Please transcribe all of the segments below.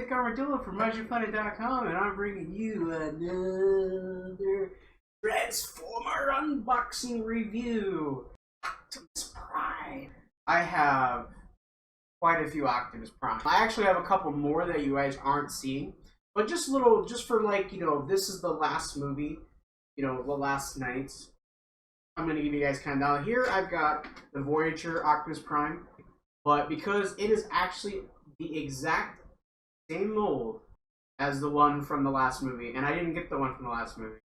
Sick Armadillo from MajinFunny.com, and I'm bringing you another Transformer unboxing review. Optimus Prime. I have quite a few Optimus Prime. I actually have a couple more that you guys aren't seeing, but just little, just for like, this is the last movie, the last night. I'm gonna give you guys kind of down here. I've got the Voyager Optimus Prime, but because it is actually the exact same mold as the one from the last movie, and I didn't get the one from the last movie.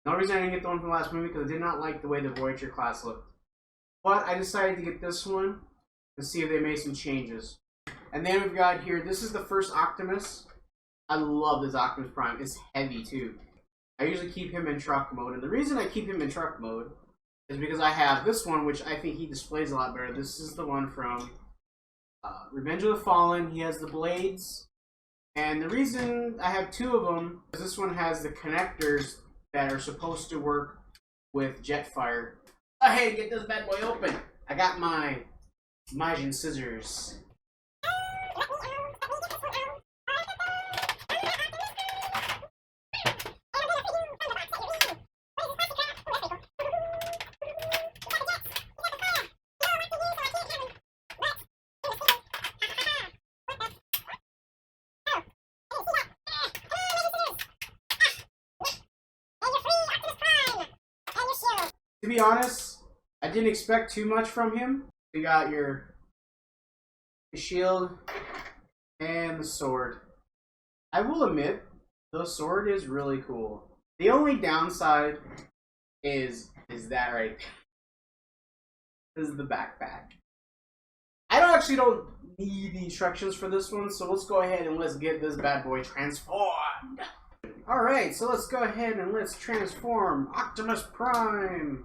The only reason I didn't get the one from the last movie because I did not like the way the Voyager class looked. But I decided to get this one to see if they made some changes. And then we've got here, this is the first Optimus. I love this Optimus Prime. It's heavy too. I usually keep him in truck mode, and the reason I keep him in truck mode is because I have this one, which I think he displays a lot better. This is the one from Revenge of the Fallen. He has the blades, and the reason I have two of them is this one has the connectors that are supposed to work with Jetfire. Oh, hey, get this bad boy open. I got my Majin scissors. To be honest, I didn't expect too much from him. You got your shield and the sword. I will admit, the sword is really cool. The only downside is that right there. This is the backpack. I don't need the instructions for this one, so let's go ahead and let's get this bad boy transformed. Alright, so let's go ahead and let's transform Optimus Prime.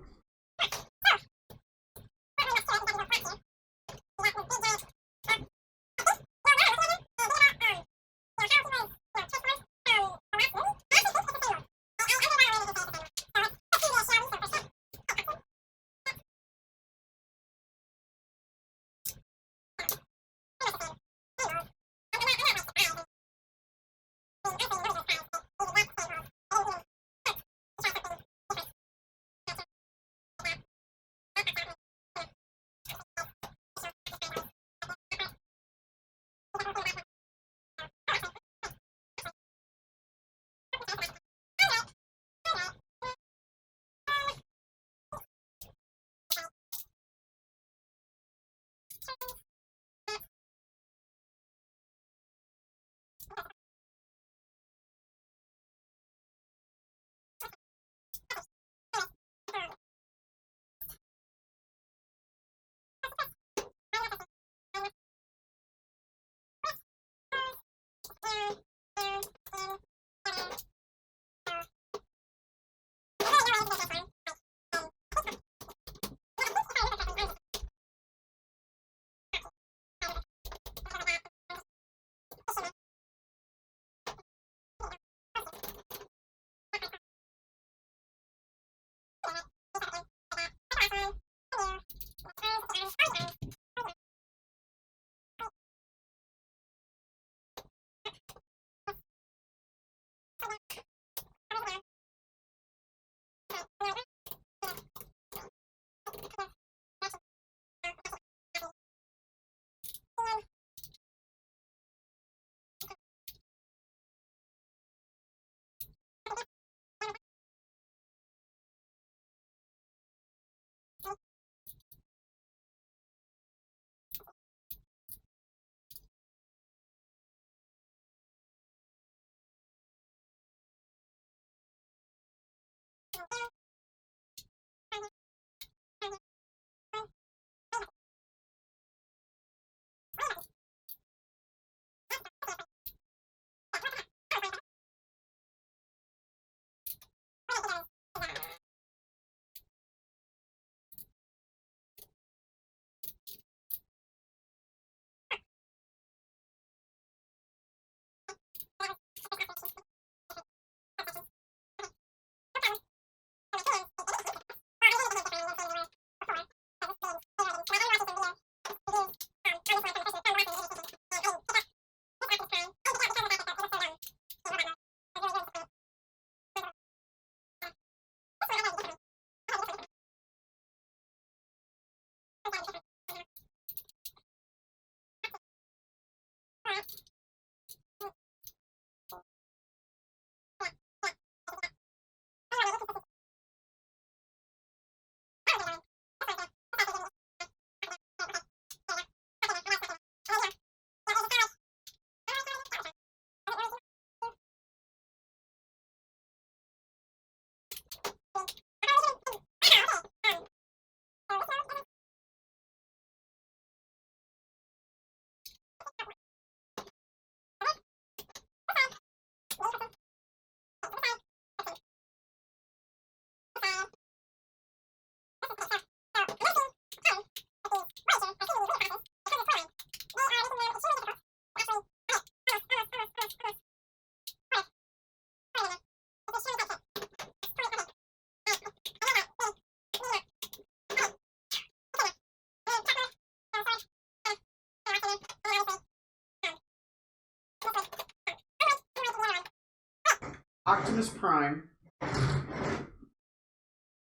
Optimus Prime.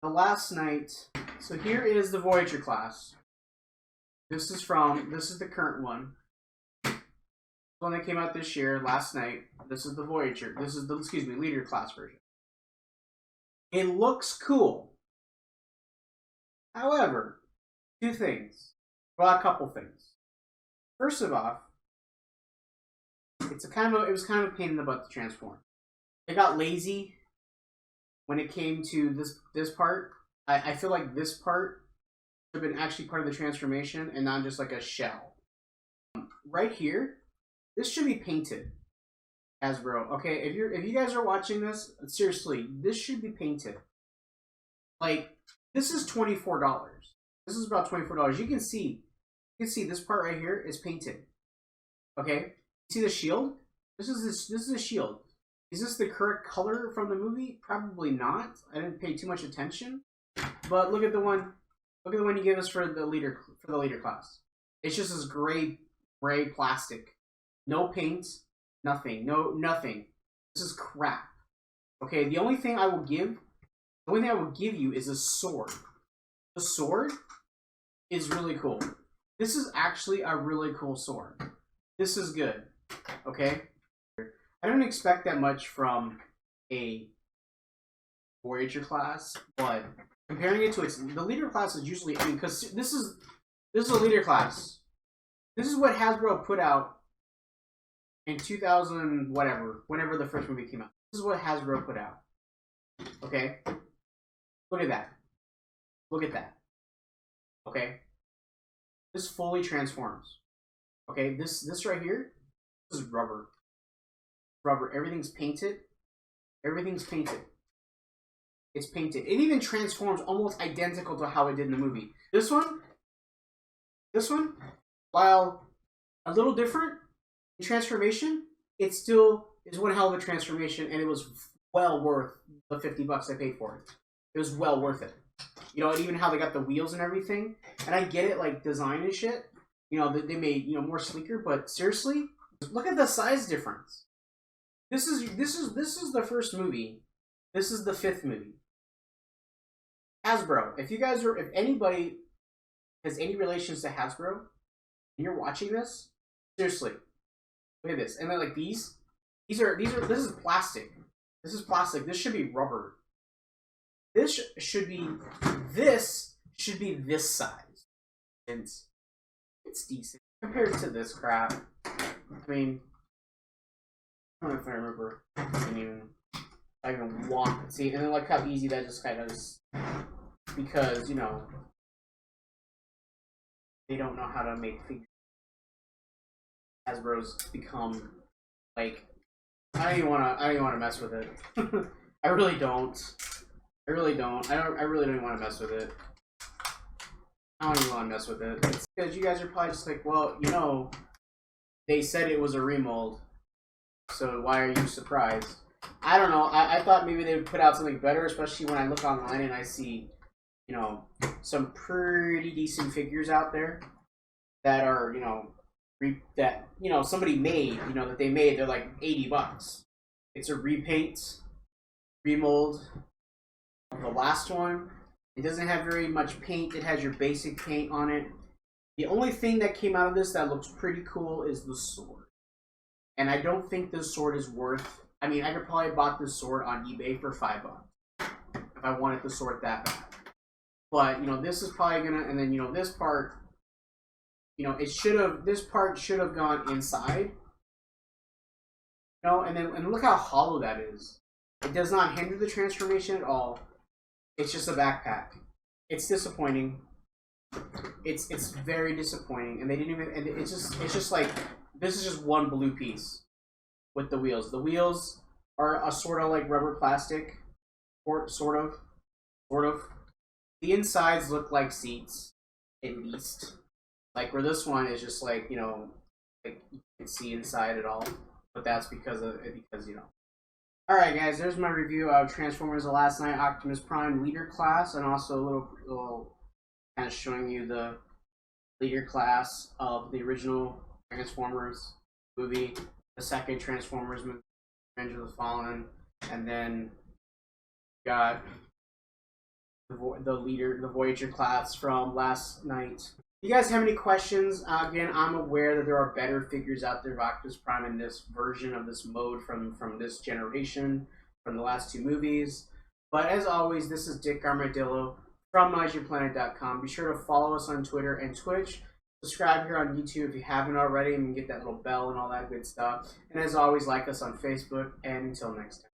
The last night. So here is the Voyager class. This is the current one. The one that came out this year, last night. This is the Voyager. This is the, Leader class version. It looks cool. However, two things. Well, a couple things. First of all, it was kind of a pain in the butt to transform. It got lazy when it came to this part. I feel like this part should have been actually part of the transformation and not just like a shell. Right here, this should be painted, Hasbro. Okay, if you guys are watching this, seriously, this should be painted. Like, this is $24. This is about $24. You can see this part right here is painted. Okay, see the shield? This is a shield. Is this the correct color from the movie? Probably not. I didn't pay too much attention. But look at the one you gave us for the leader class. It's just this gray plastic. No paint, nothing. Nothing. This is crap. Okay, the only thing I will give you is a sword. The sword is really cool. This is actually a really cool sword. This is good. Okay? I don't expect that much from a Voyager class, but comparing it to the leader class is usually, because this is a leader class. This is what Hasbro put out in 2000 whatever, whenever the first movie came out. This is what Hasbro put out. Okay? Look at that. Look at that. Okay? This fully transforms. Okay, this right here, this is rubber. Rubber. Everything's painted. Everything's painted. It's painted. It even transforms almost identical to how it did in the movie. This one, while a little different in transformation, it still is one hell of a transformation, and it was well worth the $50 I paid for it. It was well worth it. You know, and even how they got the wheels and everything. And I get it, like design and shit. You know, they made, more sleeker, but seriously, look at the size difference. This is the first movie. This is the 5th movie. Hasbro, if anybody has any relations to Hasbro, and you're watching this, seriously, look at this. And then like this is plastic. This is plastic. This should be rubber. This should be this size. And it's decent compared to this crap. I mean, I don't know if I remember. I even walk. See, and then like how easy that just kind of is. Because, they don't know how to make figures. Hasbro's become like, I don't even want to mess with it. I really don't. I really don't even want to mess with it. I don't even want to mess with it. It's because you guys are probably just like, well, they said it was a remold, so why are you surprised? I don't know. I thought maybe they would put out something better, especially when I look online and I see, some pretty decent figures out there that are, somebody made, that they made. They're like $80. It's a repaint, remold of the last one. It doesn't have very much paint. It has your basic paint on it. The only thing that came out of this that looks pretty cool is the sword. And I don't think this sword is worth... I mean, I could probably have bought this sword on eBay for $5 if I wanted the sword that bad. But, this is probably gonna... And then, this part... This part should have gone inside. And look how hollow that is. It does not hinder the transformation at all. It's just a backpack. It's disappointing. It's very disappointing, and they didn't even. And it's just like this is just one blue piece with the wheels. The wheels are a sort of like rubber plastic, or sort of. The insides look like seats, at least. Like where this one is just like like you can see inside at all, but that's because Alright guys, there's my review of Transformers The Last Night Optimus Prime Leader Class, and also a little kind of showing you the Leader Class of the original Transformers movie, the second Transformers movie, Revenge of the Fallen, And then got the Voyager class from last night. If you guys have any questions, again, I'm aware that there are better figures out there of Optimus Prime in this version of this mode from this generation, from the last two movies. But as always, this is Dick Armadillo from MajinPlanet.com. Be sure to follow us on Twitter and Twitch. Subscribe here on YouTube if you haven't already, and get that little bell and all that good stuff. And as always, like us on Facebook. And until next time.